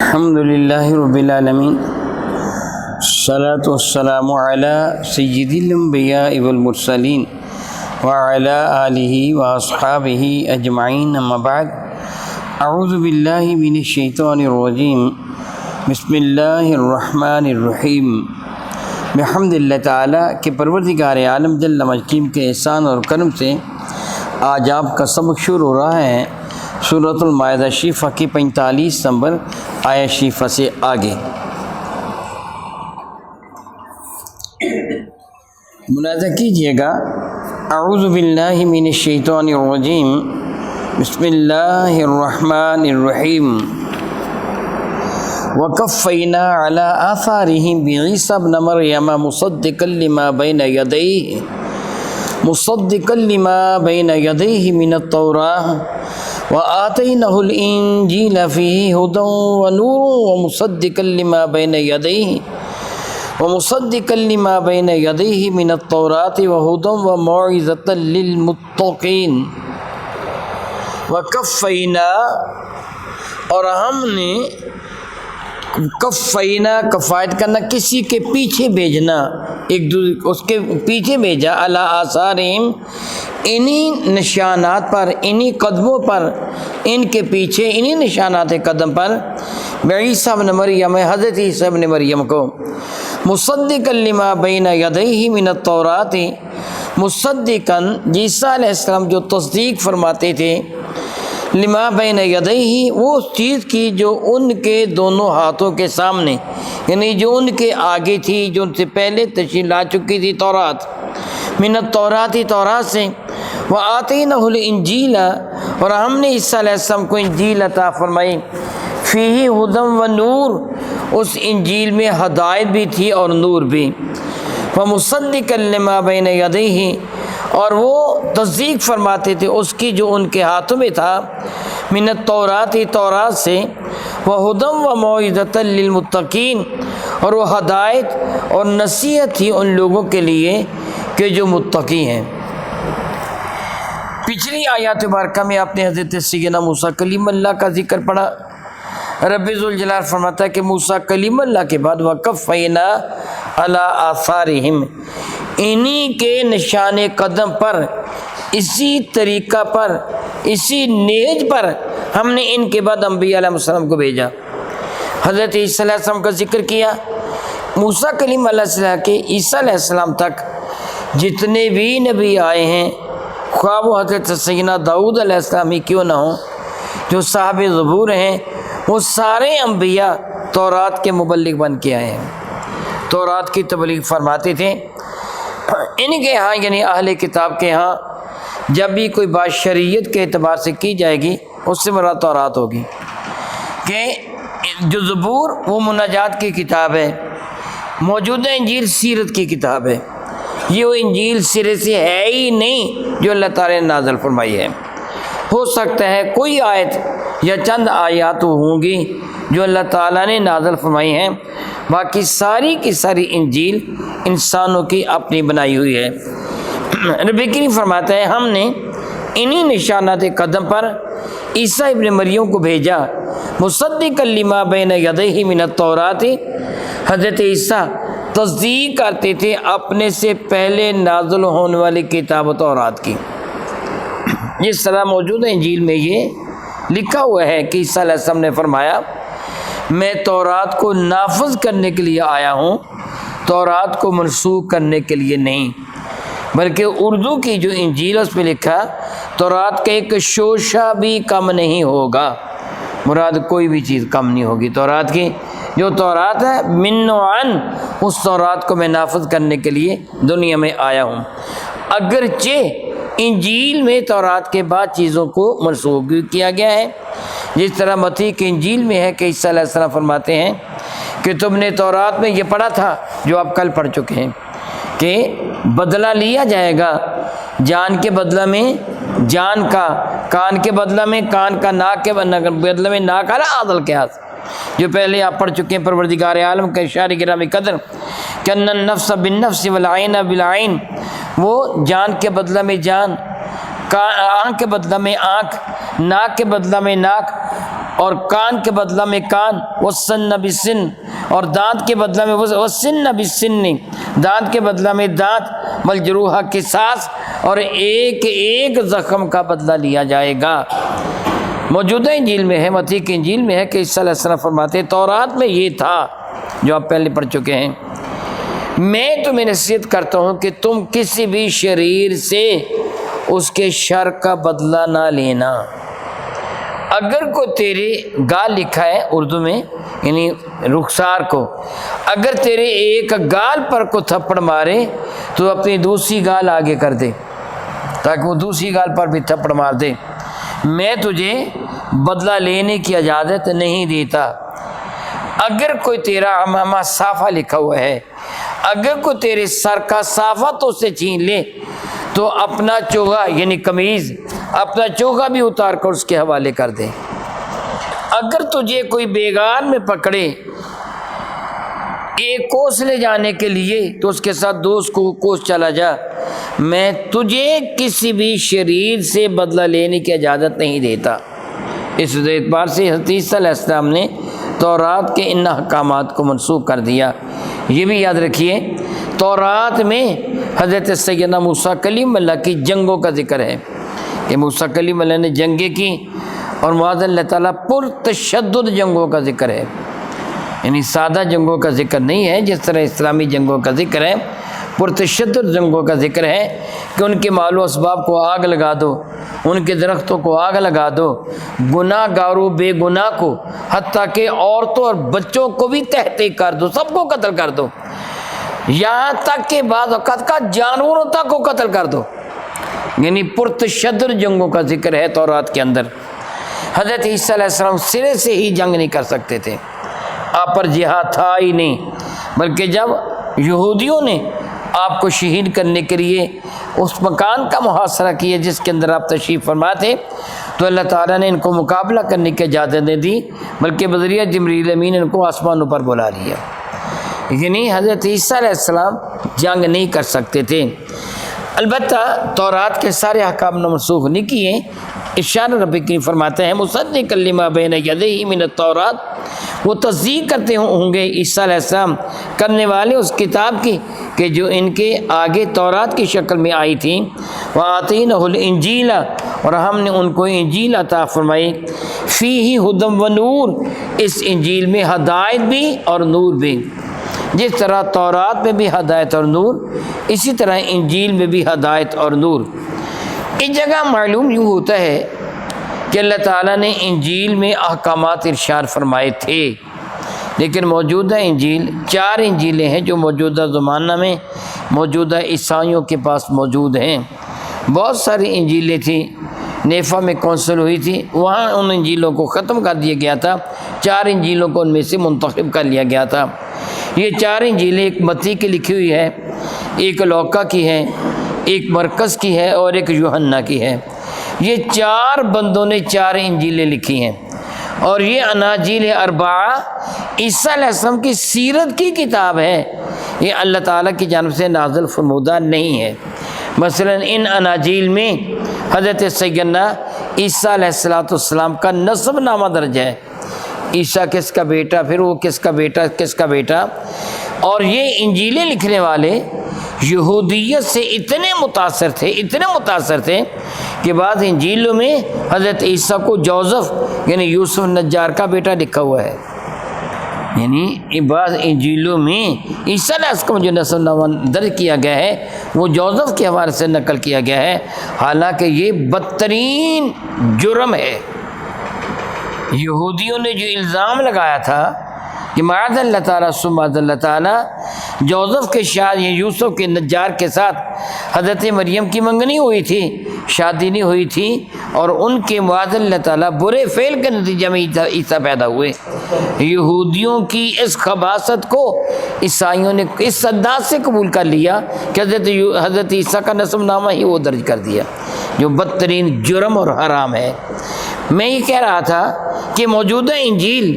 الحمدللہ رب العالمین الصلاۃ والسلام علی سید الانبیاء والمرسلین وعلی آلہ واصحابہ اجمعین اما بعد اعوذ باللہ من الشیطان الرجیم بسم اللہ الرحمن الرحیم بحمد اللہ تعالیٰ کہ پروردگار عالم جل مجید کے احسان اور کرم سے آج آپ کا سبق شروع ہو رہا ہے سورۃ المائدہ شریفہ کی 45 نمبر آیت شریفہ سے آگے۔ ملاحظہ کیجئے گا، اعوذ باللہ من الشیطان الرجیم بسم اللہ الرحمن الرحیم وَقَفَّيْنَا عَلَىٰ آثَارِهِمْ بِعِيسَىٰ ابْنَ مَرْيَمَ مُصَدِّقًا لِمَا بَيْنَ يَدَيْهِ مِنَ التَّوْرَاةِ وَآتَيْنَاهُ الْإِنْجِيلَ فِيهِ هُدًى وَنُورٌ وَمُصَدِّقًا لِمَا بَيْنَ يَدَيْهِ مِنَ التَّوْرَاةِ وَهُدًى وَمَوْعِظَةً لِلْمُتَّقِينَ۔ وَكَفَّيْنَا، اور ہم نے کفینا کفایت کرنا، کسی کے پیچھے بھیجنا، ایک دوسرے اس کے پیچھے بھیجا، علی آثارہم، انہی نشانات پر، انہی قدموں پر، ان کے پیچھے انہی نشانات قدم پر، بعیسیٰ ابن مریم، حضرت عیسیٰ ابن مریم کو، مصدقا لما بین یدیہ من التوراۃ، مصدقا عیسیٰ علیہ السلام جو تصدیق فرماتے تھے، لما بین یدیہ، وہ اس چیز کی جو ان کے دونوں ہاتھوں کے سامنے، یعنی جو ان کے آگے تھی، جو ان سے پہلے تشریح لا چکی تھی، تورات، من التورات، تورات سے، وآتیناہ الانجیل، اور ہم نے عیسیٰ علیہ السلام کو انجیل عطا فرمائی، فیہ ھدی و نور، اس انجیل میں ہدایت بھی تھی اور نور بھی، ومصدقا لما بین یدیہ، اور وہ تصدیق فرماتے تھے اس کی جو ان کے ہاتھوں میں تھا، من التورات، تورات سے، وہدی و موعظۃ للمتقین، اور وہ ہدایت اور نصیحت تھی ان لوگوں کے لیے کہ جو متقی ہیں۔ پچھلی آیات مبارکہ میں آپ نے حضرت سیدنا موسیٰ کلیم اللہ کا ذکر پڑھا۔ رب ذوالجلال فرماتا ہے کہ موسیٰ کلیم اللہ کے بعد وقفینا علی آثارہم، انہی کے نشان قدم پر، اسی طریقہ پر، اسی نیج پر ہم نے ان کے بعد انبیاء علیہ السلام کو بھیجا۔ حضرت عیسیٰ علیہ السلام کا ذکر کیا، موسیٰ کلیم اللہ علیہ السلام کے عیسیٰ علیہ السلام تک جتنے بھی نبی آئے ہیں، خواہ وہ حضرت سیدنا داؤد علیہ السلام ہی کیوں نہ ہوں، جو صاحب زبور ہیں، وہ سارے انبیاء تورات کے مبلغ بن کے آئے ہیں، تورات کی تبلیغ فرماتے تھے۔ ان کے ہاں یعنی اہل کتاب کے ہاں جب بھی کوئی بات شریعت کے اعتبار سے کی جائے گی، اس سے مراد تورات ہوگی، کہ جو زبور وہ مناجات کی کتاب ہے، موجودہ انجیل سیرت کی کتاب ہے، یہ وہ انجیل سرے سے ہے ہی نہیں جو اللہ تعالیٰ نے نازل فرمائی ہے۔ ہو سکتا ہے کوئی آیت یا چند آیات ہوں گی جو اللہ تعالیٰ نے نازل فرمائی ہیں، باقی ساری کی ساری انجیل انسانوں کی اپنی بنائی ہوئی ہے۔ رب کریم فرماتا ہے ہم نے انہی نشانات قدم پر عیسیٰ ابن مریم کو بھیجا، مصدقا لما بین یدیہ من التورات، حضرت عیسیٰ تصدیق کرتے تھے اپنے سے پہلے نازل ہونے والی کتاب و تورات کی۔ جس طرح موجودہ انجیل میں یہ لکھا ہوا ہے کہ عیسیٰ علیہ السلام نے فرمایا میں تورات کو نافذ کرنے کے لیے آیا ہوں، تورات کو منسوخ کرنے کے لیے نہیں، بلکہ اردو کی جو انجیل اس پہ لکھا تورات کا ایک شوشہ بھی کم نہیں ہوگا، مراد کوئی بھی چیز کم نہیں ہوگی تورات کی، جو تورات ہے من و عن، اس تورات کو میں نافذ کرنے کے لیے دنیا میں آیا ہوں، اگرچہ انجیل میں تورات کے بعد چیزوں کو منسوخ بھی کیا گیا ہے، جس طرح متی کی انجیل میں ہے کہ عیسیٰ علیہ السلام فرماتے ہیں کہ تم نے تورات میں یہ پڑھا تھا جو آپ کل پڑھ چکے ہیں، کہ بدلہ لیا جائے گا جان کے بدلہ میں جان کا، کان کے بدلہ میں کان کا، ناک کے بدلہ میں ناک، عدل کے ہاتھ، جو پہلے آپ پڑھ چکے ہیں۔ پروردگار عالم کا اشارہ گرامی قدر کہ ان النفس بالنفس والعین بالعین، وہ جان کے بدلہ میں جان، آنکھ کے بدلہ میں آنکھ، ناک کے بدلہ میں ناک، اور کان کے بدلہ میں کان، والسن بالسن، اور دانت کے بدلہ میں والسن بالسن، دانت کے بدلہ میں دانت، والجروح قصاص، اور ایک ایک زخم کا بدلہ لیا جائے گا۔ موجودہ انجیل میں ہے، متی کی انجیل میں ہے کہ عیسیٰ علیہ السلام فرماتے ہیں تورات میں یہ تھا جو آپ پہلے پڑھ چکے ہیں، میں تمہیں نصیحت کرتا ہوں کہ تم کسی بھی شریر سے اس کے شر کا بدلہ نہ لینا۔ اگر کوئی تیرے گال لکھا ہے اردو میں یعنی رخسار کو، اگر تیرے ایک گال پر کو تھپڑ مارے تو اپنی دوسری گال آگے کر دے تاکہ وہ دوسری گال پر بھی تھپڑ مار دے، میں تجھے بدلہ لینے کی اجازت نہیں دیتا۔ اگر کوئی تیرا عمامہ صافہ لکھا ہوا ہے، اگر کوئی تیرے سر کا صافہ تو اسے چھین لے تو اپنا چوغا یعنی قمیض، اپنا چوغا بھی اتار کر اس کے حوالے کر دے۔ اگر تجھے کوئی بیگار میں پکڑے ایک کوس لے جانے کے لیے تو اس کے ساتھ دوست کو کوس چلا جا، میں تجھے کسی بھی شریر سے بدلہ لینے کی اجازت نہیں دیتا۔ اس اعتبار سے حضرت عیسیٰ علیہ السلام نے تورات کے ان احکامات کو منسوخ کر دیا۔ یہ بھی یاد رکھیے تورات میں حضرت سیدنا موسیٰ کلیم اللہ کی جنگوں کا ذکر ہے کہ موسیٰ کلیم اللہ نے جنگیں کی، اور معاذ اللہ تعالیٰ پرتشدد جنگوں کا ذکر ہے، یعنی سادہ جنگوں کا ذکر نہیں ہے جس طرح اسلامی جنگوں کا ذکر ہے، پرتشدد جنگوں کا ذکر ہے کہ ان کے مال و اسباب کو آگ لگا دو، ان کے درختوں کو آگ لگا دو، گناہ گاروں بے گناہ کو حتیٰ کہ عورتوں اور بچوں کو بھی تحقیق کر دو، سب کو قتل کر دو، یہاں تک کہ بعض اوقات کا جانوروں تک کو قتل کر دو، یعنی پرتشدد جنگوں کا ذکر ہے تورات کے اندر۔ حضرت عیسیٰ علیہ السلام سرے سے ہی جنگ نہیں کر سکتے تھے، آپ پر جہاد تھا ہی نہیں، بلکہ جب یہودیوں نے آپ کو شہید کرنے کے لیے اس مکان کا محاصرہ کیا جس کے اندر آپ تشریف فرما تھے، تو اللہ تعالیٰ نے ان کو مقابلہ کرنے کی اجازت نہیں دی، بلکہ بذریعہ جبریل امین ان کو آسمانوں پر بلا لیا، یعنی حضرت عیسیٰ علیہ السلام جنگ نہیں کر سکتے تھے۔ البتہ تورات کے سارے احکام منسوخ نہیں کیے۔ ارشاد رب کریم فرماتے ہیں مصدقا لما بین یدیہ من التوراۃ، وہ تصدیق کرتے ہوں گے عیسیٰ علیہ السلام کرنے والے اس کتاب کی کہ جو ان کے آگے تورات کی شکل میں آئی تھی، وآتینہ الانجیل، اور ہم نے ان کو انجیل عطا فرمائی، فیہ ھدی و نور، اس انجیل میں ہدایت بھی اور نور بھی، جس طرح تورات میں بھی ہدایت اور نور، اسی طرح انجیل میں بھی ہدایت اور نور۔ اس جگہ معلوم یوں ہوتا ہے کہ اللہ تعالیٰ نے انجیل میں احکامات ارشاد فرمائے تھے، لیکن موجودہ انجیل 4 انجیلیں ہیں جو موجودہ زمانہ میں موجودہ عیسائیوں کے پاس موجود ہیں۔ بہت ساری انجیلیں تھیں، نیفا میں کونسل ہوئی تھی، وہاں ان انجیلوں کو ختم کر دیا گیا تھا، 4 انجیلوں کو ان میں سے منتخب کر لیا گیا تھا۔ یہ 4 انجیلیں ایک متی کی لکھی ہوئی ہے، ایک لوکا کی ہے، ایک مرکز کی ہے اور ایک یوحنا کی ہے۔ یہ 4 بندوں نے 4 انجیلیں لکھی ہیں، اور یہ اناجیل اربعہ عیسیٰ علیہ السلام کی سیرت کی کتاب ہے، یہ اللہ تعالیٰ کی جانب سے نازل فرمودہ نہیں ہے۔ مثلا ان اناجیل میں حضرت سیدنا عیسیٰ علیہ السلام کا نسب نامہ درج ہے، عیسیٰ کس کا بیٹا، پھر وہ کس کا بیٹا کس کا بیٹا، اور یہ انجیلیں لکھنے والے یہودیت سے اتنے متاثر تھے کہ بعض انجیلوں میں حضرت عیسیٰ کو جوزف یعنی یوسف نجار کا بیٹا لکھا ہوا ہے، یعنی بعض انجیلوں میں عیسیٰ علیہ السلام کو جو نسب نامہ درج کیا گیا ہے وہ جوزف کے حوالے سے نقل کیا گیا ہے، حالانکہ یہ بدترین جرم ہے۔ یہودیوں نے جو الزام لگایا تھا کہ معاذ اللہ تعالیٰ سبحان اللہ تعالیٰ جوزف کے شاد یوسف کے نجار کے ساتھ حضرت مریم کی منگنی ہوئی تھی، شادی نہیں ہوئی تھی، اور ان کے معاذ اللہ تعالیٰ برے فعل کے نتیجے میں عیسیٰ پیدا ہوئے۔ یہودیوں کی اس خباثت کو عیسائیوں نے اس انداز سے قبول کر لیا کہ حضرت عیسیٰ کا نسب نامہ ہی وہ درج کر دیا، جو بدترین جرم اور حرام ہے۔ میں یہ کہہ رہا تھا کہ موجودہ انجیل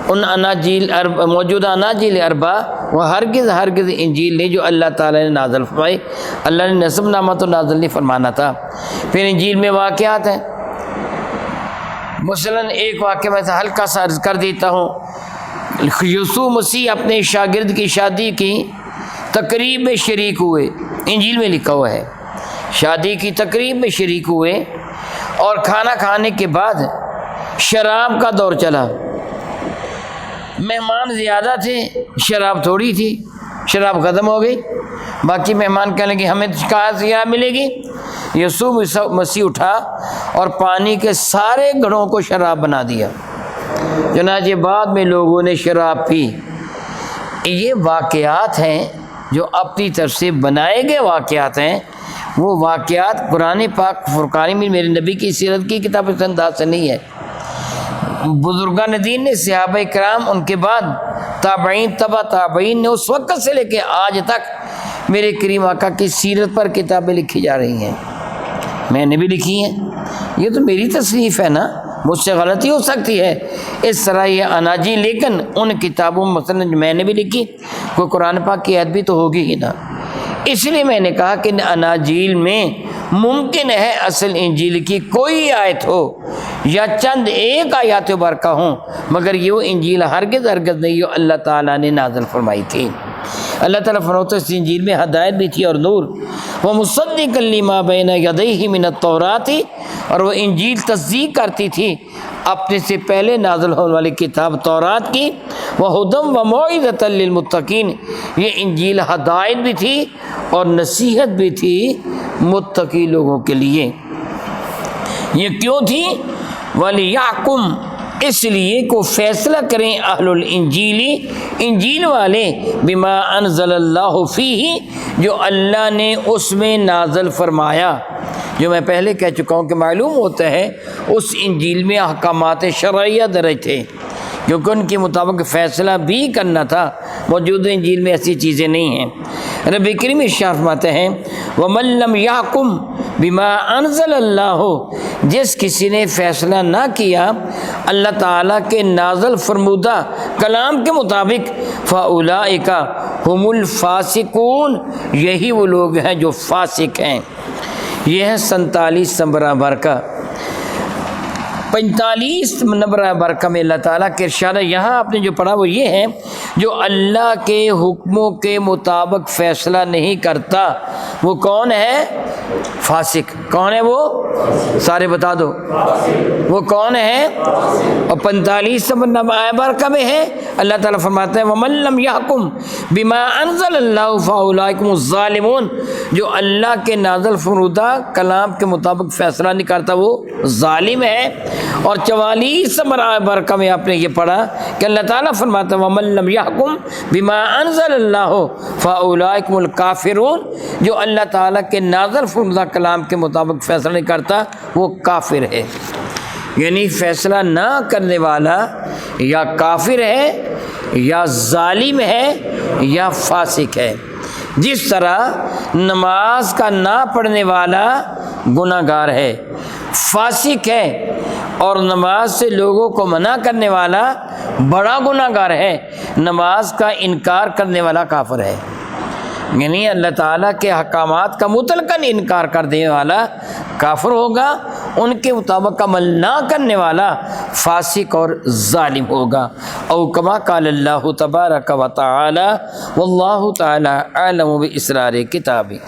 موجودہ اناجیل اربعہ وہ ہرگز انجیل نہیں جو اللہ تعالیٰ نے نازل فرمائی، اللہ نے نسب نامہ تو نازل نہیں فرمانا تھا۔ پھر انجیل میں واقعات ہیں، مثلاً ایک واقعہ میں ہلکا سا عرض کر دیتا ہوں۔ یسوع مسیح اپنے شاگرد کی شادی کی تقریب میں شریک ہوئے، انجیل میں لکھا ہوا ہے، شادی کی تقریب میں شریک ہوئے اور کھانا کھانے کے بعد شراب کا دور چلا۔ مہمان زیادہ تھے، شراب تھوڑی تھی، شراب ختم ہو گئی، باقی مہمان کہنے لگے ہمیں کہاں سے کیا ملے گی؟ یسوع مسیح اٹھا اور پانی کے سارے گھڑوں کو شراب بنا دیا، چنانچہ بعد میں لوگوں نے شراب پی۔ یہ واقعات ہیں جو اپنی طرف سے بنائے گئے واقعات ہیں، وہ واقعات قرآن پاک فرقان میں میرے نبی کی سیرت کی کتاب سے انداز سے نہیں ہے۔ بزرگان دین نے، صحابہ کرام، ان کے بعد تابعین، تبع تابعین نے اس وقت سے لے کے آج تک میرے کریم آقا کی سیرت پر کتابیں لکھی جا رہی ہیں، میں نے بھی لکھی ہیں۔ یہ تو میری تصنیف ہے نا، مجھ سے غلطی ہو سکتی ہے، اس طرح یہ اناجیل، لیکن ان کتابوں مثلا جو میں نے بھی لکھی، کوئی قرآن پاک کی آیت بھی تو ہوگی ہی نا۔ اس لیے میں نے کہا کہ اناجیل میں ممکن ہے اصل انجیل کی کوئی آیت ہو یا چند ایک آیات برکہ ہوں، مگر یہ انجیل ہرگز نہیں ہو اللہ تعالیٰ نے نازل فرمائی تھی۔ اللہ تعالیٰ فرماتا ہے اس انجیل میں ہدایت بھی تھی اور نور، وَمُصَدِّقًا لِّمَا بَيْنَ يَدَيْهِ مِنَ التَّوْرَاةِ، اور وہ انجیل تصدیق کرتی تھی اپنے سے پہلے نازل ہونے والی کتاب تورات کی، وَهُدًى وَمَوْعِظَةً لِّلْمُتَّقِينَ، یہ انجیل ہدایت بھی تھی اور نصیحت بھی تھی متقی لوگوں کے لیے۔ یہ کیوں تھی؟ وَلِيَحْكُمْ، اس لیے کو فیصلہ کریں اہل الانجیل، انجیل والے، بما انزل اللہ فیہ، جو اللہ نے اس میں نازل فرمایا۔ جو میں پہلے کہہ چکا ہوں کہ معلوم ہوتا ہے اس انجیل میں احکامات شرعیہ درج تھے، کیونکہ ان کے مطابق فیصلہ بھی کرنا تھا، موجود انجیل میں ایسی چیزیں نہیں ہیں۔ رب کریم ارشاد فرماتے ہیں وَمَن لَّمْ يَحْكُمْ بِمَا أَنزَلَ اللَّهُ، جس کسی نے فیصلہ نہ کیا اللہ تعالیٰ کے نازل فرمودہ کلام کے مطابق، فَأُولَٰئِكَ هُمُ الْفَاسِقُونَ، یہی وہ لوگ ہیں جو فاسق ہیں۔ یہ ہے 47 نمبر برکہ۔ 45 نمبر برکہ میں اللہ تعالیٰ کے ارشاد، یہاں آپ نے جو پڑھا وہ یہ ہے، جو اللہ کے حکموں کے مطابق فیصلہ نہیں کرتا وہ کون ہے؟ فاسق۔ کون ہے وہ؟ سارے بتا دو، وہ کون ہے؟ اور 45 نمبر برکہ میں ہے اللہ تعالیٰ فرماتا ہے وَمَن لَّمْ يَحْكُمْ بِمَا أَنزَلَ اللَّهُ فَأُولَٰئِكَ هُمُ الظَّالِمُونَ، جو اللہ کے نازل فرمودہ کلام کے مطابق فیصلہ نہیں کرتا وہ ظالم ہے۔ اور 44 نمبر برکہ میں آپ نے یہ پڑھا کہ اللہ تعالیٰ فرماتا ہے وَمَن لَّمْ يَحْكُمْ بِمَا أَنزَلَ اللَّهُ فَأُولَٰئِكَ هُمُ الْكَافِرُونَ، جو اللہ تعالیٰ کے نازل فرمودہ کلام کے مطابق فیصلہ نہیں کرتا وہ کافر ہے۔ یعنی فیصلہ نہ کرنے والا یا کافر ہے یا ظالم ہے یا فاسق ہے۔ جس طرح نماز کا نہ پڑھنے والا گناہ گار ہے، فاسق ہے، اور نماز سے لوگوں کو منع کرنے والا بڑا گناہ گار ہے، نماز کا انکار کرنے والا کافر ہے۔ یعنی اللہ تعالیٰ کے احکامات کا مطلقاً انکار کر دینے والا کافر ہوگا، ان کے مطابق عمل نہ کرنے والا فاسق اور ظالم ہوگا۔ او کما قال اللہ تبارک و تعالی واللہ تعالی اعلم باسرار کتابہ۔